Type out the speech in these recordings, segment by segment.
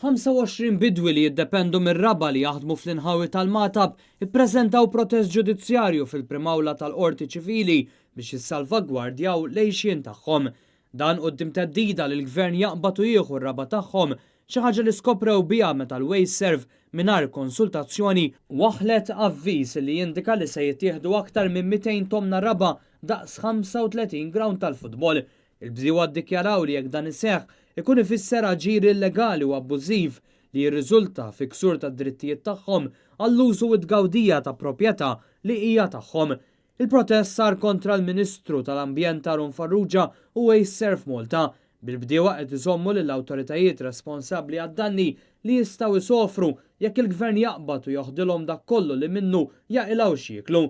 25 bidwi li jiddependu mir-raba li jaħdmu fl-inħawi tal-Matab ippreżentaw protest ġudizzjarju fil-primawla tal-Qorti Ċivili biex jissalvagwardjaw l-għejxien tagħhom. Dan quddiem teddida li l-Gvern jaqbad u jieħu r-raba tagħhom, xi ħaġa li skoprew biha meta l-Waste Serve mingħajr konsultazzjoni waħlet avviż li jindika li se jittieħdu aktar minn 200 tonna raba daqs 35 ground tal-futbol. Il-bdiewa ddikjaraw li jekk dan iseħħ ikun ifisser aġir illegali u abbużiv li jirriżulta fi ksur tad-drittijiet tagħhom għall-użu u t-gawdija ta' proprjetà li hija tagħhom. Il-protest sar kontra l-Ministru tal-Ambjent Arun Farrugia u Waste Serve Malta. Bil-bdiewa qed iżommu lill-awtoritajiet responsabbli għad-danni li jistgħu jsofru jekk il-Gvern jaqbad u joħdilhom dak kollu li minnu jaqilgħu xieklu.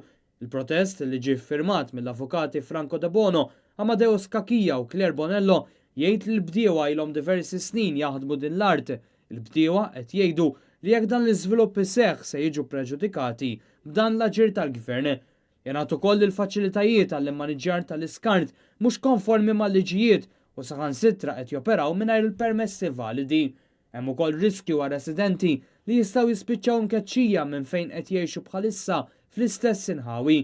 Il-protest li ġie ffirmat mill-avukati Franco De Bono, Amadeus Kakija u Claire Bonello jgħid li l-bdiewa ilhom diversi snin jaħdmu din l-art. Il-bdiewa qed jgħidu li jekk dan l-iżvilupp iseħħ se jiġu preġudikati b'dan l-aġir tal-Gvern. Jingħatu ukoll il-faċilitajiet għall-immaniġġjar tal-iskart mhux konformi mal-liġijiet u saħansitra qed joperaw mingħajr il-permessi validi. Hemm ukoll riskju għal residenti li jistgħu jispiċċaw mkeċċija minn fejn qed jgħixu bħalissa fl-istess inħawi.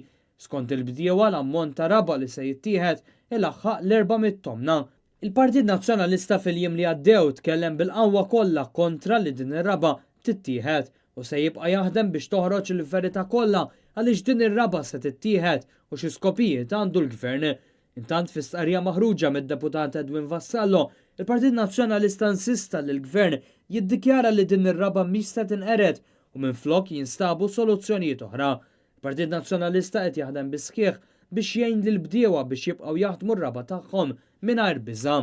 Skont il-bdiewa l-ammont ta' raba li se jittieħed ilaħħaq l-400 tonna. Il-Partit Nazzjonalista fil-jiem li għaddew tkellem bil-qawwa kollha kontra li din ir-raba tittieħed u se jibqa' jaħdem biex toħroġ il-verità kollha għaliex din ir-raba se tittieħed u xi skopijiet għandu l-Gvern. Intant fi stqarrija maħruġa mid-deputat Edwin Vassallo, il-Partit Nazzjonalista insista li l-Gvern jiddikjara li din ir-raba mhix se tinqered u minflok jinstabu soluzzjonijiet oħra. Il-Partit Nazzjonalista qed jaħdem bi sħiħ biex jgħin lill-bdiewa biex jibqgħu jaħdmu r-raba tagħhom mingħajr biża'.